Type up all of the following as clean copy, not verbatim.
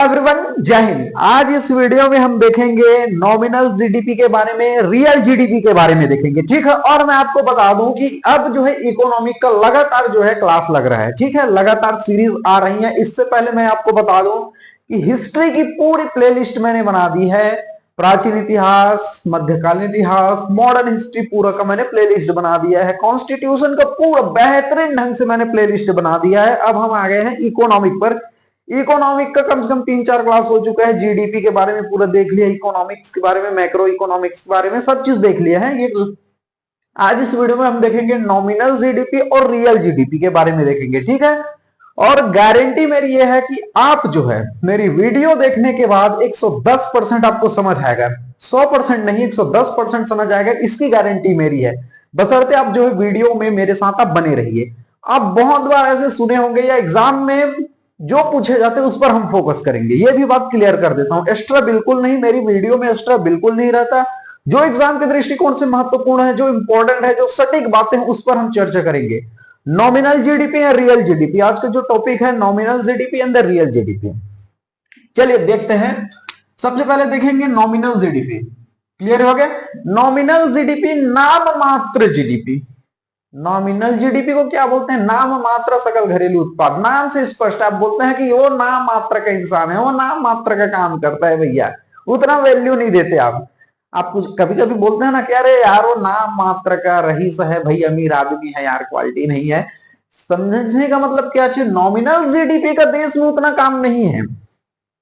Everyone, जय हिंद। आज इस वीडियो में हम देखेंगे नॉमिनल जीडीपी के बारे में, रियल जीडीपी के बारे में देखेंगे। ठीक है, और मैं आपको बता दूं कि अब जो है इकोनॉमिक का लगातार जो है क्लास लग रहा है। ठीक है, लगातार सीरीज आ रही है। इससे पहले मैं आपको बता दूं कि हिस्ट्री की पूरी प्लेलिस्ट मैंने बना दी है। प्राचीन इतिहास, मध्यकालीन इतिहास, मॉडर्न हिस्ट्री पूरा का मैंने प्लेलिस्ट बना दिया है। कॉन्स्टिट्यूशन का पूरा बेहतरीन ढंग से मैंने प्लेलिस्ट बना दिया है। अब हम आ गए हैं इकोनॉमिक पर। इकोनॉमिक का कम से कम 3-4 क्लास हो चुका है। जीडीपी के बारे में पूरा देख लिया, इकोनॉमिक्स के बारे में, मैक्रो इकोनॉमिक्स के बारे में सब चीज देख लिया है। ये आज इस वीडियो में हम देखेंगे नॉमिनल जीडीपी और रियल जीडीपी के बारे में देखेंगे। ठीक है, और गारंटी मेरी ये है कि आप जो है मेरी वीडियो देखने के बाद 110% आपको समझ आएगा। 100% नहीं, 110% समझ आएगा, इसकी गारंटी मेरी है। बशर्ते आप जो है वीडियो में मेरे साथ आप बने रहिए। आप बहुत बार ऐसे सुने होंगे या एग्जाम में जो पूछे जाते हैं उस पर हम फोकस करेंगे। ये भी बात क्लियर कर देता हूं, एक्स्ट्रा बिल्कुल नहीं, मेरी वीडियो में एक्स्ट्रा बिल्कुल नहीं रहता। जो एग्जाम के दृष्टिकोण से महत्वपूर्ण है, जो इंपॉर्टेंट है, जो सटीक बातें हैं, उस पर हम चर्चा करेंगे। नॉमिनल जीडीपी या रियल जीडीपी, आज का जो टॉपिक है nominal GDP and the real GDP. चलिए देखते हैं। सबसे पहले देखेंगे नॉमिनल जीडीपी। क्लियर हो गया? नॉमिनल जीडीपी नाम मात्र जीडीपी। नॉमिनल जीडीपी को क्या बोलते हैं? नाम मात्र सकल घरेलू उत्पाद। नाम से स्पष्ट आप बोलते हैं कि वो नाम मात्र का इंसान है, वो नाम मात्र का काम करता है भैया, उतना वैल्यू नहीं देते आप कुछ कभी कभी बोलते हैं ना कि अरे यार वो नाम मात्र का रईस है भाई, अमीर आदमी है यार, क्वालिटी नहीं है। समझने का मतलब क्या है, नॉमिनल जीडीपी का देश में उतना काम नहीं है।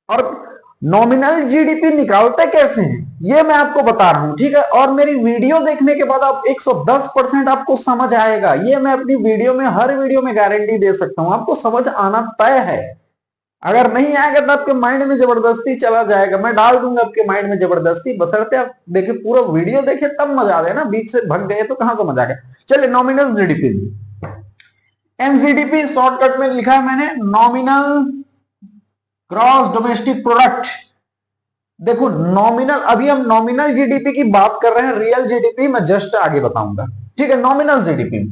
और नॉमिनल जीडीपी निकालते कैसे हैं ये मैं आपको बता रहा हूं। ठीक है, और मेरी वीडियो देखने के बाद आप 110% आपको समझ आएगा। ये मैं अपनी वीडियो में, हर वीडियो में गारंटी दे सकता हूं, आपको समझ आना तय है। अगर नहीं आएगा तो आपके माइंड में जबरदस्ती चला जाएगा, मैं डाल दूंगा आपके माइंड में जबरदस्ती। बशर्ते आप देखिए, पूरा वीडियो देखे तब मजा आ ना, बीच से भग गए तो कहां समझ आ गया। चलिए नॉमिनल जीडीपी, एनजीडीपी शॉर्टकट में लिखा है मैंने, नॉमिनल ग्रॉस डोमेस्टिक प्रोडक्ट। देखो नॉमिनल, अभी हम नॉमिनल जीडीपी की बात कर रहे हैं, रियल जीडीपी मैं जस्ट आगे बताऊंगा। ठीक है, नॉमिनल जीडीपी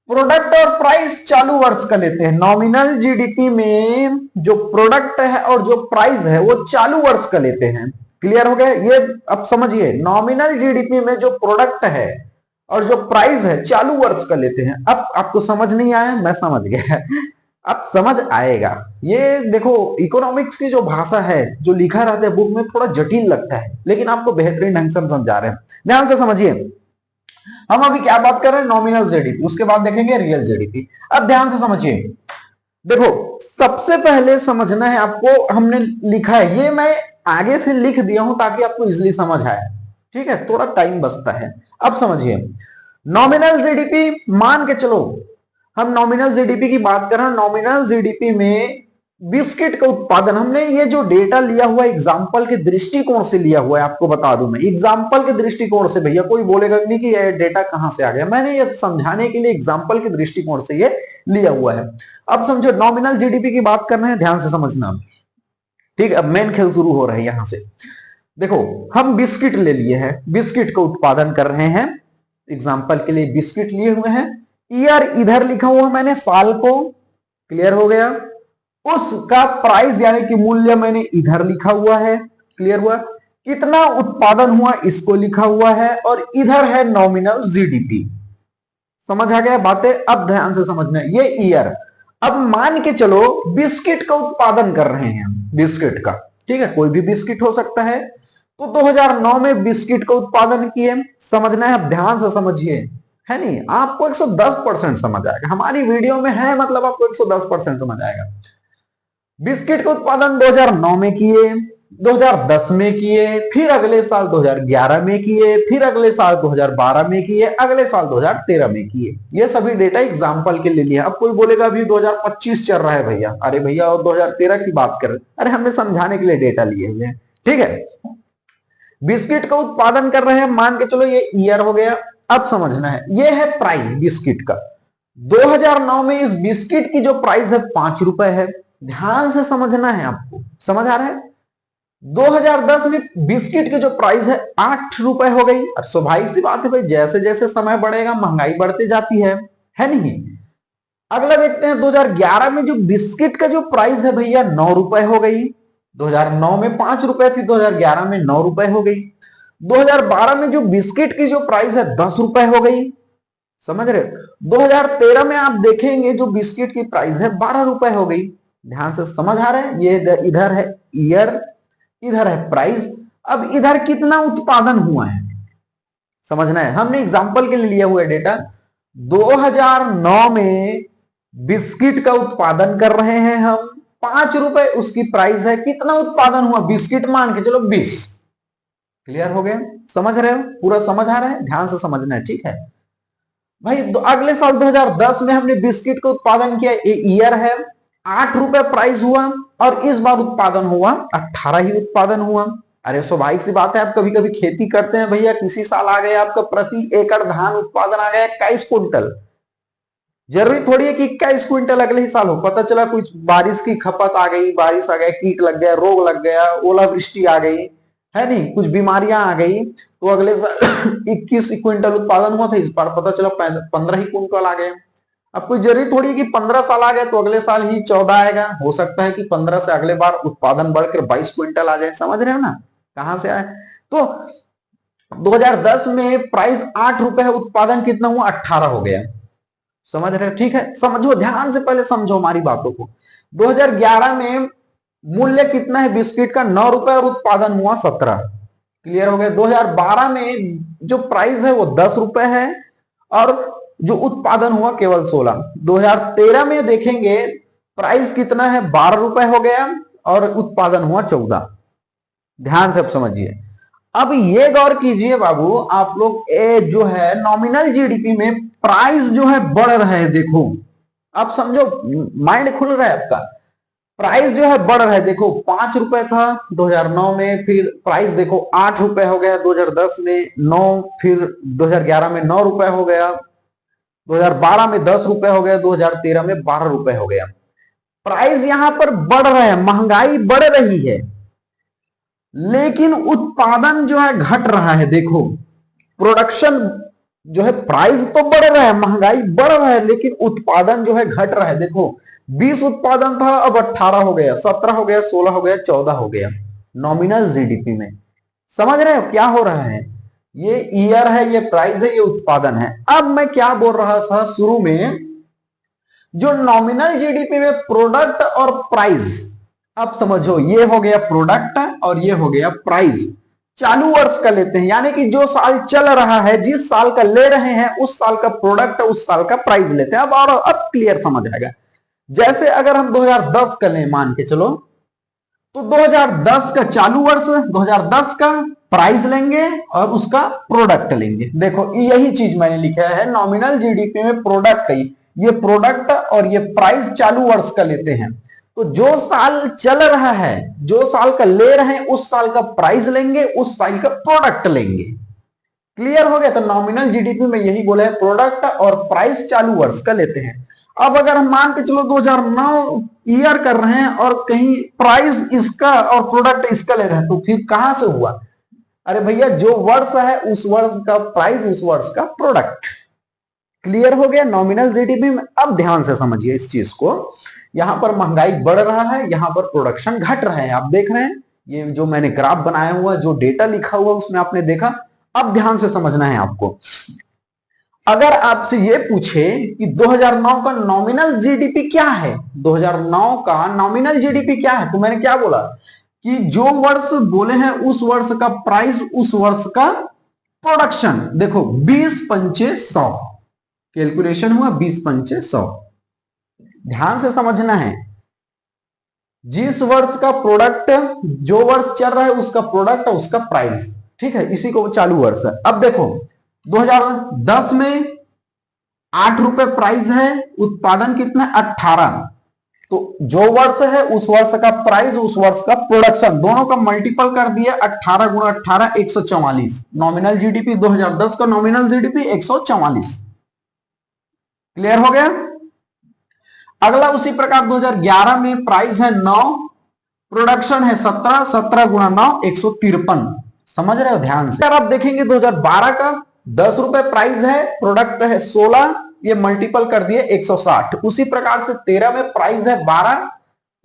प्रोडक्ट और प्राइस चालू वर्ष का लेते हैं। नॉमिनल जीडीपी में जो प्रोडक्ट है और जो प्राइस है वो चालू वर्ष का लेते हैं। क्लियर हो गया? ये अब समझिए, नॉमिनल जीडीपी में जो प्रोडक्ट है और जो प्राइस है चालू वर्ष का लेते हैं। अब आपको समझ नहीं आया, मैं समझ गया, अब समझ आएगा। ये देखो, इकोनॉमिक्स की जो भाषा है, जो लिखा रहता है बुक में, थोड़ा जटिल लगता है, लेकिन आपको बेहतरीन ढंग से हम समझा रहे हैं। ध्यान से समझिए। हम अभी क्या बात कर रहे हैं? नॉमिनल जीडीपी, उसके बाद देखेंगे रियल जीडीपी। अब ध्यान से समझिए। देखो, सबसे पहले समझना है आपको, हमने लिखा है, ये मैं आगे से लिख दिया हूं ताकि आपको इजिली समझ आए। ठीक है, थोड़ा टाइम बचता है। अब समझिए, नॉमिनल जीडीपी मान के चलो, हम नॉमिनल जीडीपी की बात कर रहे हैं। नॉमिनल जीडीपी में बिस्किट का उत्पादन, हमने ये जो डेटा लिया हुआ एग्जाम्पल के दृष्टिकोण से लिया हुआ है, आपको बता दूं मैं, एग्जाम्पल के दृष्टिकोण से। भैया कोई बोलेगा नहीं कि ये डेटा कहां से आ गया, मैंने ये समझाने के लिए एग्जाम्पल के दृष्टिकोण से ये लिया हुआ है। अब समझो, नॉमिनल जीडीपी की बात कर रहे हैं, ध्यान से समझना। ठीक है, अब मेन खेल शुरू हो रहा है यहां से। देखो, हम बिस्किट ले लिए हैं, बिस्किट का उत्पादन कर रहे हैं, एग्जाम्पल के लिए बिस्किट लिए हुए हैं। ईयर इधर लिखा हुआ मैंने, साल को। क्लियर हो गया? उसका प्राइस यानी कि मूल्य मैंने इधर लिखा हुआ है। क्लियर हुआ? कितना उत्पादन हुआ इसको लिखा हुआ है, और इधर है नॉमिनल जीडीपी। समझ आ गया बातें? अब ध्यान से समझना, ये ईयर। अब मान के चलो बिस्किट का उत्पादन कर रहे हैं, बिस्किट का। ठीक है, कोई भी बिस्किट हो सकता है। तो 2009 में बिस्किट का उत्पादन किए। समझना है, अब ध्यान से समझिए, है नहीं? आपको 110% समझ आएगा, हमारी वीडियो में है, मतलब आपको 110% समझ आएगा। बिस्किट का उत्पादन 2009 में किए, 2010 में किए, फिर अगले साल 2011 में किए, फिर अगले साल 2012 में किए, अगले साल 2013 में किए। ये सभी डेटा एग्जाम्पल के लिए लिया। अब कोई बोलेगा अभी 2025 चल रहा है भैया, अरे भैया और 2013 की बात कर रहे, अरे हमने समझाने के लिए डेटा लिए हुए हैं। ठीक है, बिस्किट का उत्पादन कर रहे हैं, मान के चलो ये ईयर हो गया। अब समझना है, ये है प्राइस बिस्किट का। 2009 में इस बिस्किट की जो प्राइस है 5 रुपए है। ध्यान से समझना है, आपको समझ आ रहा है? 2010 में बिस्किट की जो प्राइस है 8 रुपए हो गई। और स्वाभाविक सी बात है भाई, जैसे जैसे समय बढ़ेगा महंगाई बढ़ती जाती है नहीं? अगला देखते हैं, 2011 में जो बिस्किट का जो प्राइस है भैया 9 रुपए हो गई। 2009 में 5 रुपए थी, 2011 में 9 रुपए हो गई। 2012 में जो बिस्किट की जो प्राइस है 10 रुपए हो गई, समझ रहे हो। 2013 में आप देखेंगे जो बिस्किट की प्राइस है 12 रुपए हो गई। ध्यान से समझ आ रहा है, ये इधर है ईयर, इधर है प्राइस। अब इधर कितना उत्पादन हुआ है समझना है। हमने एग्जांपल के लिए लिया हुआ डेटा, 2009 में बिस्किट का उत्पादन कर रहे हैं हम, 5 रुपए उसकी प्राइस है। कितना उत्पादन हुआ बिस्किट, मान के चलो 20। क्लियर हो गया, समझ रहे हो, पूरा समझ आ रहा है, ध्यान से समझना है, ठीक है भाई। अगले साल 2010 में हमने बिस्किट का उत्पादन किया, ईयर है, 8 रुपए प्राइस हुआ, और इस बार उत्पादन हुआ 18 ही उत्पादन हुआ। अरे स्वाभाविक सी बात है, आप कभी कभी खेती करते हैं भैया, किसी साल आ गया आपका प्रति एकड़ धान उत्पादन आ गया 21 क्विंटल, जरूरी थोड़ी है कि 21 क्विंटल अगले ही साल हो। पता चला कुछ बारिश की खपत आ गई, बारिश आ गया, कीट लग गया, रोग लग गया, ओलावृष्टि आ गई है, नहीं कुछ बीमारियां आ गई, तो अगले साल 21 क्विंटल उत्पादन हुआ था, इस बार पता चला 15 ही क्विंटल आ गए। अब कोई जरूरी थोड़ी कि 15 साल आ गए तो अगले साल ही 14 आएगा, हो सकता है कि 15 से अगले बार उत्पादन बढ़कर 22 क्विंटल आ जाए। समझ रहे हो ना कहां से आए। तो 2010 में प्राइस 8 रुपए है, उत्पादन कितना हुआ 18 हो गया। समझ रहे हो, ठीक है, समझो ध्यान से, पहले समझो हमारी बातों को। 2011 में मूल्य कितना है बिस्किट का 9 रुपए और उत्पादन हुआ 17। क्लियर हो गया। 2012 में जो प्राइस है वो 10 रुपए है और जो उत्पादन हुआ केवल 16। 2013 में देखेंगे प्राइस कितना है 12 रुपए हो गया और उत्पादन हुआ 14। ध्यान से अब समझिए। अब ये गौर कीजिए बाबू, आप लोग जो है नॉमिनल जीडीपी में प्राइस जो है बढ़ रहा है। देखो अब समझो, माइंड खुल रहा है आपका। प्राइस जो है बढ़ रहा है, देखो 5 रुपए था 2009 में, फिर प्राइस देखो 8 रुपए हो गया 2010 में, 9, फिर 2011 में 9 रुपए हो गया, 2012 में 10 रुपए हो गया, 2013 में 12 रुपए हो गया। प्राइस यहां पर बढ़ रहा है, महंगाई बढ़ रही है, लेकिन उत्पादन जो है घट रहा है। देखो प्रोडक्शन जो है, प्राइस तो बढ़ रहा है, महंगाई बढ़ रहा है, लेकिन उत्पादन जो है घट रहा है। देखो 20 उत्पादन था, अब 18 हो गया, 17 हो गया, 16 हो गया, 14 हो गया नॉमिनल जीडीपी में। समझ रहे हो क्या हो रहा है। ये ईयर है, ये प्राइस है, ये उत्पादन है। अब मैं क्या बोल रहा था शुरू में, जो नॉमिनल जीडीपी में प्रोडक्ट और प्राइस, अब समझो ये हो गया प्रोडक्ट और ये हो गया प्राइस। चालू वर्ष का लेते हैं, यानी कि जो साल चल रहा है, जिस साल का ले रहे हैं उस साल का प्रोडक्ट, उस साल का प्राइस लेते हैं। अब क्लियर समझ आएगा। जैसे अगर हम 2010 का लें, मान के चलो, तो 2010 का चालू वर्ष, 2010 का प्राइस लेंगे और उसका प्रोडक्ट लेंगे। देखो यही चीज मैंने लिखा है, नॉमिनल जीडीपी में प्रोडक्ट, ये प्रोडक्ट और ये प्राइस चालू वर्ष का लेते हैं। तो जो साल चल रहा है, जो साल का ले रहे हैं उस साल का प्राइस लेंगे, उस साल का प्रोडक्ट लेंगे। क्लियर हो गया। तो नॉमिनल जीडीपी में यही बोला है, प्रोडक्ट और प्राइस चालू वर्ष का लेते हैं। अब अगर हम मान के चलो 2009 ईयर कर रहे हैं और कहीं प्राइस इसका और प्रोडक्ट इसका ले रहे हैं, तो फिर कहां से हुआ। अरे भैया जो वर्ष है उस वर्ष का प्राइस, उस वर्ष का प्रोडक्ट। क्लियर हो गया नॉमिनल जीडीपी में। अब ध्यान से समझिए इस चीज को, यहां पर महंगाई बढ़ रहा है, यहां पर प्रोडक्शन घट रहा है। आप देख रहे हैं, ये जो मैंने ग्राफ बनाया हुआ, जो डेटा लिखा हुआ उसमें आपने देखा। अब ध्यान से समझना है आपको। अगर आपसे ये पूछे कि 2009 का नॉमिनल जीडीपी क्या है, 2009 का नॉमिनल जीडीपी क्या है, तो मैंने क्या बोला कि जो वर्ष बोले हैं उस वर्ष का प्राइस, उस वर्ष का प्रोडक्शन। देखो 20 पंचे 100, कैलकुलेशन हुआ 20 पंचे 100। ध्यान से समझना है, जिस वर्ष का प्रोडक्ट, जो वर्ष चल रहा है उसका प्रोडक्ट और उसका प्राइस, ठीक है, इसी को चालू वर्ष है। अब देखो 2010 में 8 रुपए प्राइस है, उत्पादन कितना 18। तो जो वर्ष है उस वर्ष का प्राइस, उस वर्ष का प्रोडक्शन, दोनों का मल्टीपल कर दिया, 18 गुणा 18 144। नॉमिनल जीडीपी 2010 का नॉमिनल जीडीपी 144। क्लियर हो गया। अगला उसी प्रकार 2011 में प्राइस है 9, प्रोडक्शन है 17, 17 गुणा 9 153। समझ रहे हो ध्यान से। आप देखेंगे 2012 का 10 रुपए प्राइस है, प्रोडक्ट है 16, ये मल्टीपल कर दिए 160। उसी प्रकार से 13 में प्राइस है 12,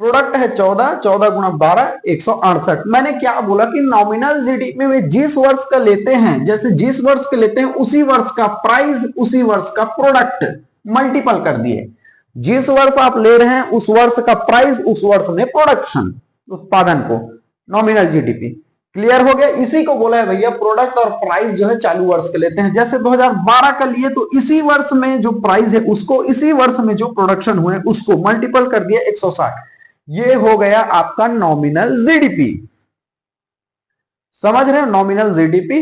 प्रोडक्ट है 14, 14 गुणा 12, 168। मैंने क्या बोला कि नॉमिनल जीडीपी में जिस वर्ष का लेते हैं, जैसे जिस वर्ष का लेते हैं उसी वर्ष का प्राइस, उसी वर्ष का प्रोडक्ट मल्टीपल कर दिए। जिस वर्ष आप ले रहे हैं उस वर्ष का प्राइस, उस वर्ष में प्रोडक्शन, उत्पादन को नॉमिनल जीडीपी। क्लियर हो गया? इसी को बोला है भैया प्रोडक्ट और प्राइस जो है चालू वर्ष के लेते हैं। जैसे 2012 का लिए तो इसी वर्ष में जो प्राइस है उसको, इसी वर्ष में जो प्रोडक्शन हुए उसको मल्टीपल कर दिया 160। ये हो गया आपका नॉमिनल जीडीपी। समझ रहे हो? Nominal GDP.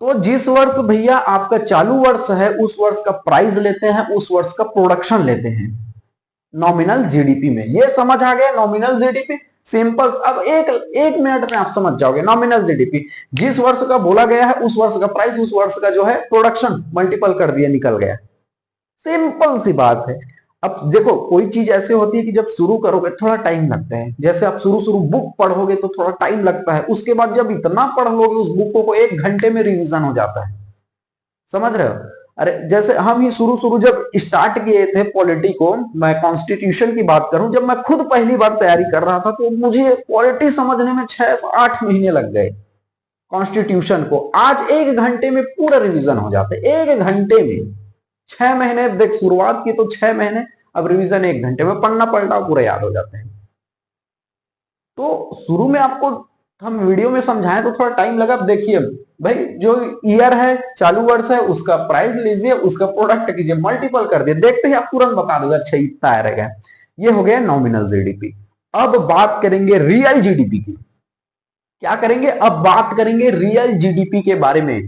तो जिस वर्ष भैया आपका चालू वर्ष है उस वर्ष का प्राइस लेते हैं, उस वर्ष का प्रोडक्शन लेते हैं नॉमिनल जीडीपी में। ये समझ आ गया नॉमिनल जीडीपी? सिंपल। अब एक मिनट में आप समझ जाओगे नॉमिनल जीडीपी। जिस वर्ष का बोला गया है उस वर्ष का प्राइस, उस वर्ष का जो है प्रोडक्शन मल्टीपल कर दिया, निकल गया। सिंपल सी बात है। अब देखो कोई चीज ऐसे होती है कि जब शुरू करोगे थोड़ा टाइम लगता है। जैसे आप शुरू बुक पढ़ोगे तो थोड़ा टाइम लगता है, उसके बाद जब इतना पढ़ लोगे उस बुक को 1 घंटे में रिवीजन हो जाता है। समझ रहे हो? अरे जैसे हम ही शुरू जब स्टार्ट किए थे पॉलिटी को, मैं कॉन्स्टिट्यूशन की बात करूं, जब मैं खुद पहली बार तैयारी कर रहा था तो मुझे पॉलिटी समझने में 6 से 8 महीने लग गए कॉन्स्टिट्यूशन को। आज 1 घंटे में पूरा रिवीजन हो जाता है, 1 घंटे में। 6 महीने देख, शुरुआत की तो 6 महीने, अब रिवीजन 1 घंटे में, पढ़ना पलटा पूरा याद हो जाते हैं। तो शुरू में आपको हम वीडियो में समझाएं तो थोड़ा टाइम लगा। अब देखिए भाई, जो ईयर है, चालू वर्ष है, उसका प्राइस लीजिए, उसका प्रोडक्ट कीजिए, मल्टीपल कर दिए, देखते ही आप तुरंत बता दोगे अच्छा इतना आ रहेगा। ये हो गया नॉमिनल जीडीपी। अब बात करेंगे रियल जीडीपी की। क्या करेंगे? अब बात करेंगे रियल जीडीपी के बारे में।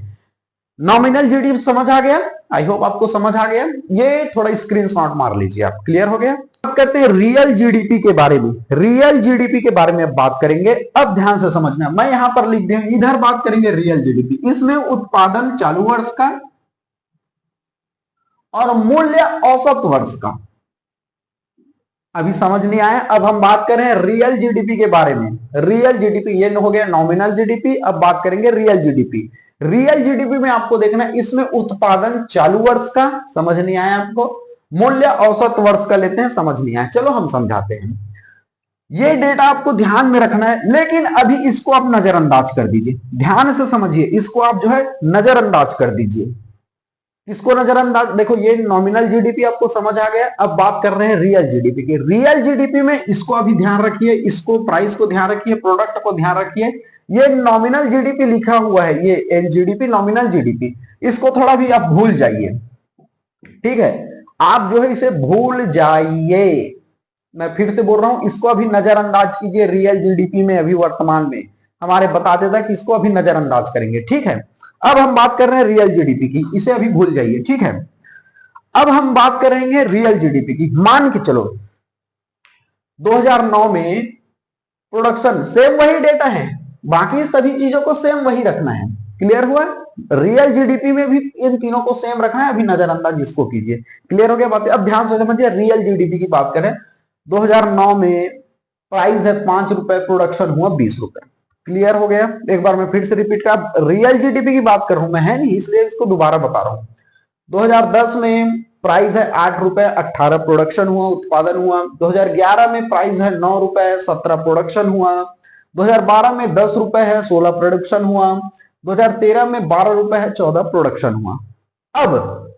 नॉमिनल जीडीपी समझ आ गया? आई होप आपको समझ आ गया। ये थोड़ा स्क्रीनशॉट मार लीजिए आप। क्लियर हो गया? अब करते हैं रियल जीडीपी के बारे में। रियल जीडीपी के बारे में अब बात करेंगे। अब ध्यान से समझना, मैं यहां पर लिख दिया, इधर बात करेंगे रियल जीडीपी। इसमें उत्पादन चालू वर्ष का और मूल्य औसत वर्ष का। अभी समझ नहीं आया? अब हम बात कर रहे हैं रियल जीडीपी के बारे में। रियल जीडीपी ये हो गया नॉमिनल जीडीपी। अब बात करेंगे रियल जीडीपी। रियल जीडीपी में आपको देखना है, इसमें उत्पादन चालू वर्ष का, समझ नहीं आया आपको? मूल्य औसत वर्ष का लेते हैं, समझ नहीं आया? चलो हम समझाते हैं। ये डेटा आपको ध्यान में रखना है, लेकिन अभी इसको आप नजरअंदाज कर दीजिए। ध्यान से समझिए, इसको आप जो है नजरअंदाज कर दीजिए। किसको नजरअंदाज? देखो ये नॉमिनल जीडीपी आपको समझ आ गया। अब बात कर रहे हैं रियल जीडीपी की। रियल जीडीपी में इसको अभी ध्यान रखिए, इसको प्राइस को ध्यान रखिए, प्रोडक्ट को ध्यान रखिए। ये नॉमिनल जीडीपी लिखा हुआ है, ये एनजीडीपी नॉमिनल जीडीपी, इसको थोड़ा भी आप भूल जाइए। ठीक है, आप जो है इसे भूल जाइए। मैं फिर से बोल रहा हूं, इसको अभी नजरअंदाज कीजिए। रियल जीडीपी में अभी वर्तमान में हमारे बता देता है कि इसको अभी नजरअंदाज करेंगे। ठीक है, अब हम बात कर रहे हैं रियल जीडीपी की, इसे अभी भूल जाइए। ठीक है, अब हम बात करेंगे रियल जीडीपी की। मान के चलो 2009 में प्रोडक्शन सेम वही डेटा है, बाकी सभी चीजों को सेम वही रखना है। क्लियर हुआ? रियल जीडीपी में भी इन तीनों को सेम रखना है, अभी नजरअंदाज इसको कीजिए। क्लियर हो गया बात? अब ध्यान से समझिए, रियल जीडीपी की बात करें, 2009 में प्राइस है 5 रुपए, प्रोडक्शन हुआ 20 रुपए। क्लियर हो गया? एक बार मैं फिर से रिपीट कर, रियल जीडीपी की बात कर रहा हूं मैं, है नहीं, इसलिए इसको दोबारा बता रहा हूं। 2010 में प्राइस है 8 रुपए, 18 प्रोडक्शन हुआ, उत्पादन हुआ। 2011 में प्राइस है 9 रुपए, 17 प्रोडक्शन हुआ। 2012 में 10 रुपए है, 16 प्रोडक्शन हुआ। 2013 में 12 रुपए है, 14 प्रोडक्शन हुआ। अब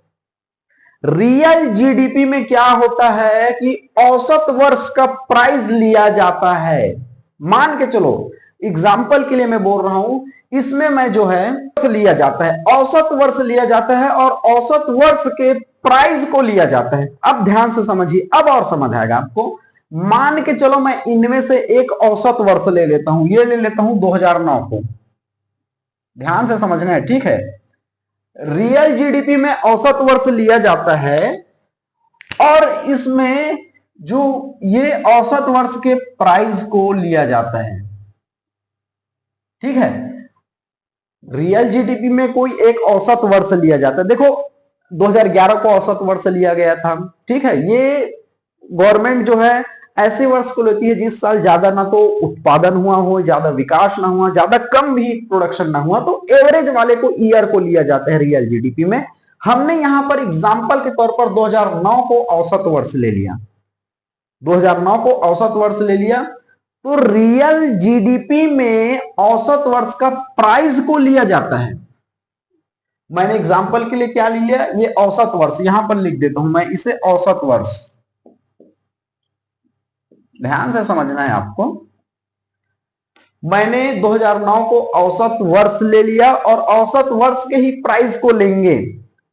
रियल जीडीपी में क्या होता है कि औसत वर्ष का प्राइस लिया जाता है। मान के चलो, एग्जाम्पल के लिए मैं बोल रहा हूं, इसमें मैं जो है लिया जाता है, औसत वर्ष लिया जाता है और औसत वर्ष के प्राइस को लिया जाता है। अब ध्यान से समझिए, अब और समझ आएगा आपको। मान के चलो मैं इनमें से एक औसत वर्ष ले लेता हूं, ये ले लेता हूं 2009 को। ध्यान से समझना है, ठीक है? रियल जीडीपी में औसत वर्ष लिया जाता है और इसमें जो ये औसत वर्ष के प्राइस को लिया जाता है। ठीक है, रियल जीडीपी में कोई एक औसत वर्ष लिया जाता है। देखो 2011 को औसत वर्ष लिया गया था। ठीक है, ये गवर्नमेंट जो है ऐसे वर्ष को लेती है जिस साल ज्यादा ना तो उत्पादन हुआ हो, ज्यादा विकास ना हुआ, ज्यादा कम भी प्रोडक्शन ना हुआ, तो एवरेज वाले को ईयर को लिया जाता है रियल जीडीपी में। हमने यहां पर एग्जांपल के तौर पर 2009 को औसत वर्ष ले लिया। 2009 को औसत वर्ष ले लिया, तो रियल जीडीपी में औसत वर्ष का प्राइस को लिया जाता है। मैंने एग्जांपल के लिए क्या लिया, ये औसत वर्ष, यहां पर लिख देता हूं मैं इसे औसत वर्ष। ध्यान से समझना है आपको। मैंने 2009 को औसत वर्ष ले लिया और औसत वर्ष के ही प्राइस को लेंगे,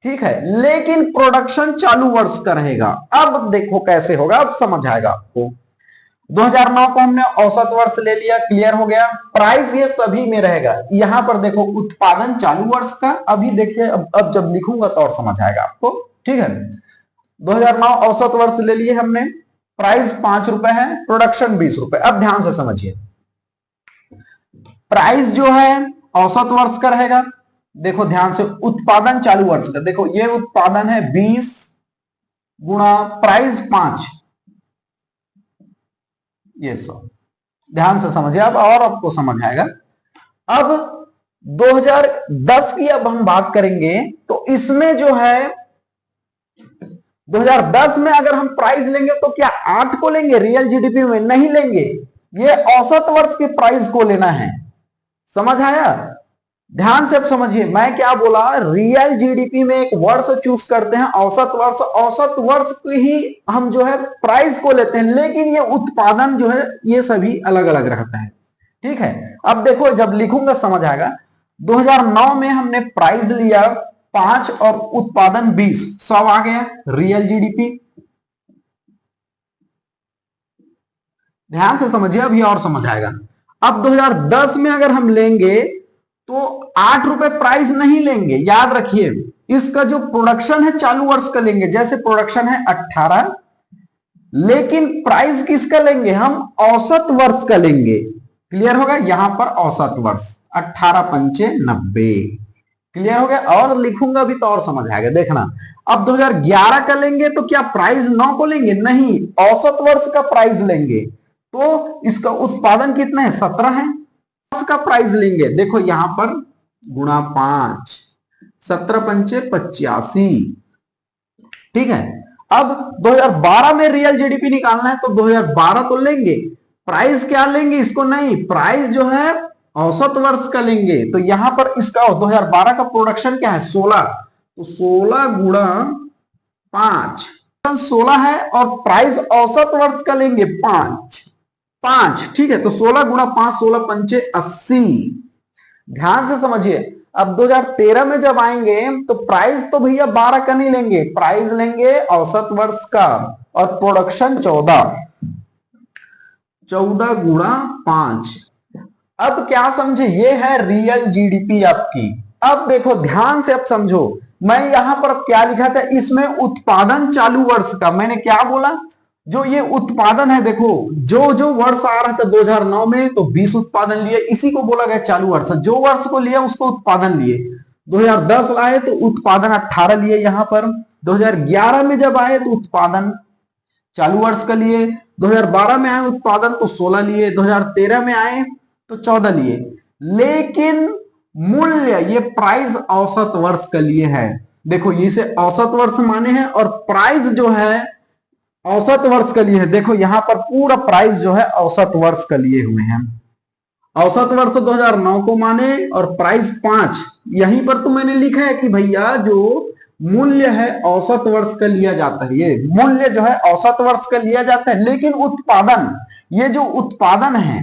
ठीक है, लेकिन प्रोडक्शन चालू वर्ष का रहेगा। अब देखो कैसे होगा, अब समझ आएगा आपको। 2009 को हमने औसत वर्ष ले लिया, क्लियर हो गया। प्राइस ये सभी में रहेगा। यहां पर देखो उत्पादन चालू वर्ष का, अभी देखिए अब जब लिखूंगा तो और समझ आएगा आपको, ठीक है। 2009 औसत वर्ष ले लिए हमने, प्राइस 5 रुपए है, प्रोडक्शन 20 रुपए। अब ध्यान से समझिए, प्राइस जो है औसत वर्ष का रहेगा, देखो ध्यान से, उत्पादन चालू वर्ष का, देखो ये उत्पादन है 20 गुणा प्राइस 5, ये सब ध्यान से समझिए अब और आपको समझ आएगा। अब 2010 की अब हम बात करेंगे, तो इसमें जो है 2010 में अगर हम प्राइस लेंगे तो क्या 8 को लेंगे, रियल जीडीपी में नहीं लेंगे, ये औसत वर्ष के प्राइस को लेना है। समझ आया? ध्यान से अब समझिए मैं क्या बोला, रियल जीडीपी में एक वर्ष चूज करते हैं, औसत वर्ष, औसत वर्ष की ही हम जो है प्राइस को लेते हैं, लेकिन ये उत्पादन जो है ये सभी अलग अलग रहता है, ठीक है। अब देखो जब लिखूंगा समझ आएगा। 2009 में हमने प्राइस लिया 5 और उत्पादन 20, 100 आ गया रियल जीडीपी। ध्यान से समझिए अब ये और समझ आएगा। अब 2010 में अगर हम लेंगे तो 8 रुपए प्राइस नहीं लेंगे, याद रखिए। इसका जो प्रोडक्शन है चालू वर्ष का लेंगे, जैसे प्रोडक्शन है 18, लेकिन प्राइस किसका लेंगे हम, औसत वर्ष का लेंगे। क्लियर होगा? यहां पर औसत वर्ष 18 पंचे 90, क्लियर हो गया। और लिखूंगा भी तो और समझ आएगा, देखना। अब 2011 का लेंगे तो क्या प्राइस 9 को लेंगे, नहीं, औसत वर्ष का प्राइस लेंगे। तो इसका उत्पादन कितना है, 17 है, का प्राइस लेंगे, देखो यहां पर गुणा 5, 17 पंचे 85, ठीक है। अब 2012 में रियल जीडीपी निकालना है तो 2012 तो लेंगे, प्राइस क्या लेंगे इसको, नहीं, प्राइस जो है औसत वर्ष का लेंगे। तो यहां पर इसका 2012 का प्रोडक्शन क्या है, 16, तो 16 गुणा 5, 16 है, और प्राइस औसत वर्ष का लेंगे 5, ठीक है। तो 16 गुणा 5, 16 पंचे 80। ध्यान से समझिए। अब 2013 में जब आएंगे तो प्राइस तो भैया 12 का नहीं लेंगे, प्राइस लेंगे औसत वर्ष का, और प्रोडक्शन 14 गुणा 5। अब क्या समझे, ये है रियल जीडीपी आपकी। अब देखो ध्यान से, अब समझो मैं यहां पर क्या लिखा था, इसमें उत्पादन चालू वर्ष का, मैंने क्या बोला, जो ये उत्पादन है, देखो जो जो वर्ष आ रहा था 2009 में तो 20 उत्पादन लिए, इसी को बोला गया चालू वर्ष। जो वर्ष को लिया उसको उत्पादन लिए। 2010 लाए तो उत्पादन 18 लिए यहां पर। 2011 में जब आए तो उत्पादन चालू वर्ष का लिए। 2012 में आए उत्पादन तो 16 लिए। 2013 में आए तो 14 लिए। लेकिन मूल्य ये प्राइस औसत वर्ष का लिए है। देखो इसे औसत वर्ष माने हैं, और प्राइस जो है औसत वर्ष के लिए है। देखो यहां पर पूरा प्राइस जो है औसत वर्ष के लिए हुए हैं। औसत वर्ष 2009 को माने और प्राइस 5। यहीं पर तो मैंने लिखा है कि भैया जो मूल्य है औसत वर्ष का लिया जाता है, ये मूल्य जो है औसत वर्ष का लिया जाता है, लेकिन उत्पादन, ये जो उत्पादन है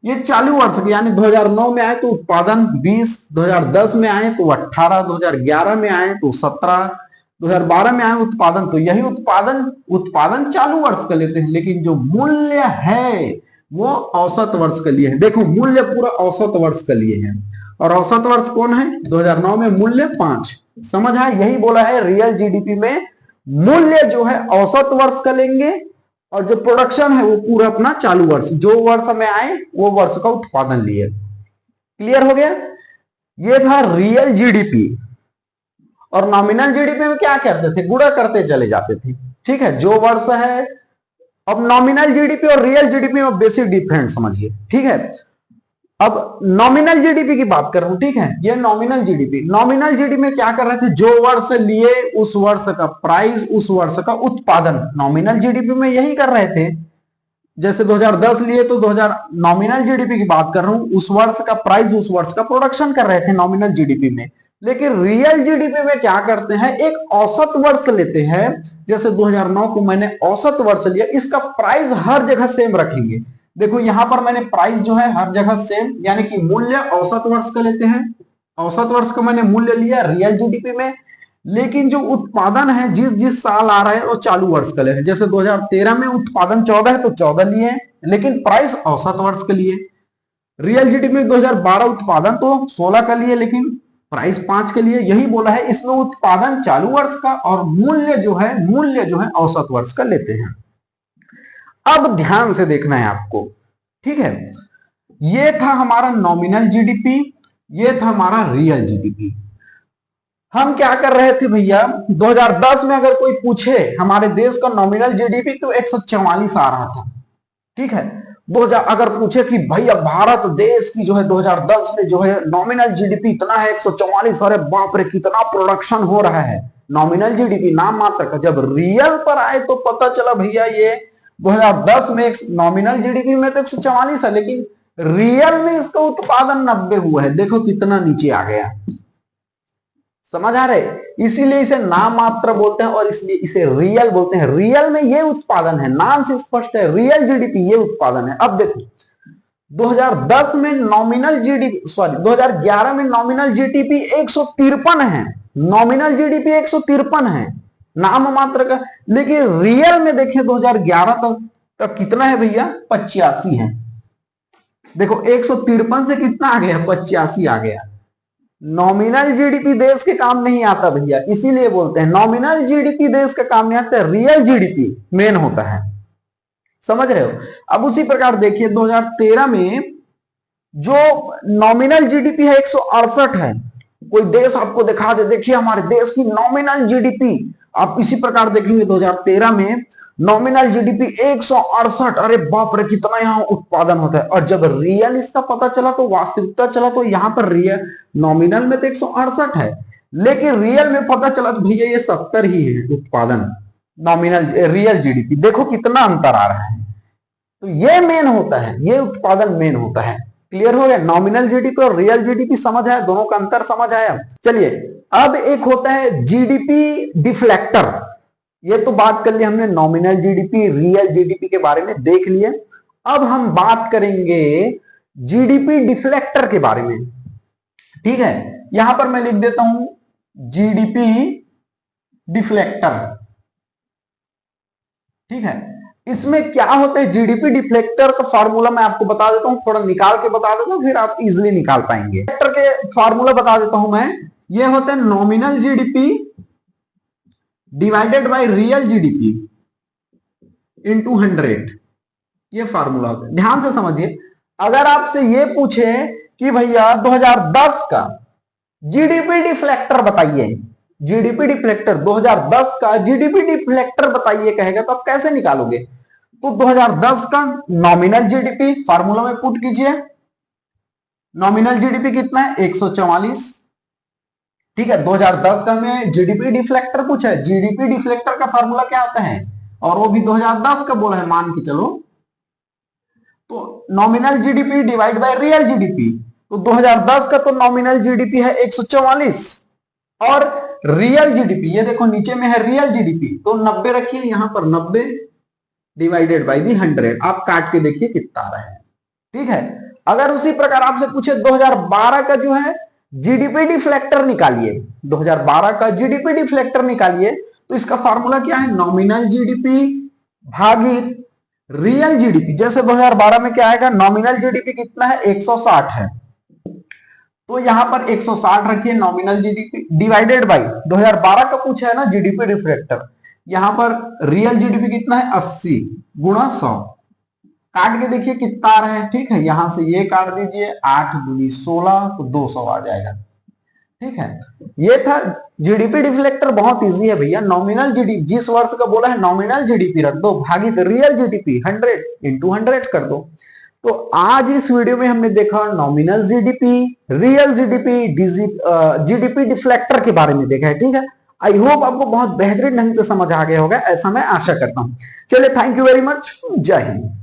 ये चालू वर्ष के, यानी 2009 में आए तो उत्पादन 20, 2010 में आए तो 18, 2011 में आए तो 17, 2012 में आए उत्पादन, तो यही उत्पादन चालू वर्ष का लेते हैं, लेकिन जो मूल्य है वो औसत वर्ष के लिए है। देखो मूल्य पूरा औसत वर्ष के लिए है, और औसत वर्ष कौन है, 2009 में मूल्य 5। समझ आए? यही बोला है रियल जीडीपी में मूल्य जो है औसत वर्ष का लेंगे, और जो प्रोडक्शन है वो पूरा अपना चालू वर्ष, जो वर्ष में आए वो वर्ष का उत्पादन लिए। क्लियर हो गया? ये था रियल जीडीपी। और नॉमिनल जीडीपी में क्या करते थे, गुणा करते चले जाते थे, ठीक है, जो वर्ष है। अब नॉमिनल जीडीपी और रियल जीडीपी में बेसिक डिफरेंस समझिए, ठीक है। अब नॉमिनल जीडीपी की बात कर रहा हूं, ठीक है, ये नॉमिनल जीडीपी। नॉमिनल जीडीपी में क्या कर रहे थे, जो वर्ष लिए उस वर्ष का प्राइस, उस वर्ष का उत्पादन, नॉमिनल जीडीपी में यही कर रहे थे। जैसे 2010 लिए तो 2000 नॉमिनल जीडीपी की बात कर रहा हूं, उस वर्ष का प्राइस, उस वर्ष का प्रोडक्शन कर रहे थे नॉमिनल जीडीपी में। लेकिन रियल जीडीपी में क्या करते हैं, एक औसत वर्ष लेते हैं। जैसे 2009 को मैंने औसत वर्ष लिया, इसका प्राइस हर जगह सेम रखेंगे। देखो यहां पर मैंने प्राइस जो है हर जगह सेम, यानी कि मूल्य औसत वर्ष का लेते हैं। औसत वर्ष का मैंने मूल्य लिया रियल जीडीपी में, लेकिन जो उत्पादन है जिस जिस साल आ रहा है वो चालू वर्ष का ले रहे हैं। जैसे 2013 में उत्पादन 14 है तो 14 लिए, लेकिन प्राइस औसत वर्ष के लिए। रियल जीडीपी में 2012 उत्पादन तो 16 का लिए, लेकिन प्राइस 5 के लिए। यही बोला है, इसमें उत्पादन चालू वर्ष का और मूल्य जो है औसत वर्ष का लेते हैं। अब ध्यान से देखना है आपको, ठीक है। ये था हमारा नॉमिनल जीडीपी, ये था हमारा रियल जीडीपी। हम क्या कर रहे थे भैया, 2010 में अगर कोई पूछे हमारे देश का नॉमिनल जीडीपी तो 144 आ रहा था, ठीक है। 2000 अगर पूछे कि भैया भारत देश की जो है 2010 में जो है नॉमिनल जीडीपी इतना है 144, अरे बाप रे कितना प्रोडक्शन हो रहा है। नॉमिनल जीडीपी नाम मात्र का, जब रियल पर आए तो पता चला भैया ये 2010 में नॉमिनल जीडीपी में तो 144 है, लेकिन रियल में इसका उत्पादन 90 हुआ है। देखो कितना नीचे आ गया, समझ आ रहे। इसीलिए इसे नाम मात्र बोलते हैं और इसलिए इसे रियल बोलते हैं। रियल में ये उत्पादन है, नाम से स्पष्ट है, रियल जीडीपी ये उत्पादन है। अब देखो 2010 में नॉमिनल जीडीपी, सॉरी 2011 में नॉमिनल जीडीपी 153 है, नॉमिनल जीडीपी 153 है नाम मात्र का। लेकिन रियल में देखें 2011 तक कितना है भैया, 85 है। देखो 153 से कितना आ गया, 85 आ गया। नॉमिनल जीडीपी देश के काम नहीं आता भैया, इसीलिए बोलते हैं नॉमिनल जीडीपी देश का काम नहीं आता, रियल जीडीपी मेन होता है, समझ रहे हो। अब उसी प्रकार देखिए 2013 में जो नॉमिनल जीडीपी है 168 है। कोई देश आपको दिखा दे, देखिए हमारे देश की नॉमिनल जीडीपी, आप इसी प्रकार देखेंगे 2013 में नॉमिनल जीडीपी 168, अरे बाप रे कितना यहाँ उत्पादन होता है। और जब रियल इसका पता चला तो वास्तविकता चला तो यहाँ पर रियल नॉमिनल में तो 168 है, लेकिन रियल में पता चला तो भैया ये 70 ही है उत्पादन, नॉमिनल रियल जीडीपी। देखो कितना अंतर आ रहा है। तो ये मेन होता है, ये उत्पादन मेन होता है। क्लियर हो गया, नॉमिनल जीडीपी और रियल जीडीपी समझ आया, दोनों का अंतर समझ आया। चलिए अब एक होता है जीडीपी डिफ्लेक्टर। ये तो बात कर ली हमने नॉमिनल जीडीपी, रियल जीडीपी के बारे में देख लिए। अब हम बात करेंगे जीडीपी डिफ्लेक्टर के बारे में, ठीक है। यहां पर मैं लिख देता हूं जीडीपी डिफ्लेक्टर, ठीक है। इसमें क्या होता है, जीडीपी डिफ्लेक्टर का फार्मूला मैं आपको बता देता हूं, थोड़ा निकाल के बता देता हूं, फिर आप इजिली निकाल पाएंगे। डिफ्लेक्टर के फार्मूला बता देता हूं मैं, ये होता है nominal GDP divided by real GDP into 100, ये फार्मूला होता है। ध्यान से समझिए, अगर आपसे ये पूछे कि भैया 2010 का जीडीपी डिफ्लेक्टर बताइए, जीडीपी डिफ्लेक्टर 2010 का जीडीपी डिफ्लेक्टर बताइए कहेगा तो आप कैसे निकालोगे। तो 2010 का नॉमिनल जीडीपी फार्मूला में पुट कीजिए, नॉमिनल जीडीपी कितना है 144, ठीक है। 2010 का हमें जीडीपी डिफ्लेक्टर पूछा है, जीडीपी डिफ्लेक्टर का फार्मूला क्या आता है, और वो भी 2010 का बोला है मान के चलो, तो nominal GDP divide by real GDP. तो 2010 का तो नॉमिनल जीडीपी है 144 और रियल जीडीपी ये देखो नीचे में है रियल जीडीपी, तो 90 रखिए यहां पर, 90 डिवाइडेड बाय दी 100, आप काट के देखिए कितना आ रहा है, ठीक है। अगर उसी प्रकार आपसे पूछे 2012 का जो है जीडीपी डिफ्लेक्टर निकालिए, 2012 का जीडीपी डिफ्लेक्टर निकालिए, तो इसका फार्मूला क्या है, नॉमिनल जीडीपी भागित रियल जीडीपी। जैसे 2012 में क्या आएगा, नॉमिनल जीडीपी कितना है 160 है, तो यहां पर 160 रखिए नॉमिनल जीडीपी डिवाइडेड बाय 2012 का पूछा है ना जीडीपी डिफ्लेक्टर, यहां पर रियल जीडीपी कितना है 80 गुणा 100, काट के देखिए कितना आ रहा है, ठीक है। यहां से ये काट दीजिए, 8 दूनी 16 तो 200 आ जाएगा, ठीक है। ये था जीडीपी डिफ्लेक्टर, बहुत इजी है भैया। नॉमिनल जीडीपी जिस वर्ष का बोला है नॉमिनल जीडीपी रख दो भागित रियल जीडीपी 100 इंटू 100 कर दो। तो आज इस वीडियो में हमने देखा nominal GDP, real GDP, GDP deflector के बारे में देखा है। ठीक है, आई होप आपको बहुत बेहतरीन ढंग से समझ आ गया होगा, ऐसा मैं आशा करता हूं। चलिए, थैंक यू वेरी मच, जय हिंद।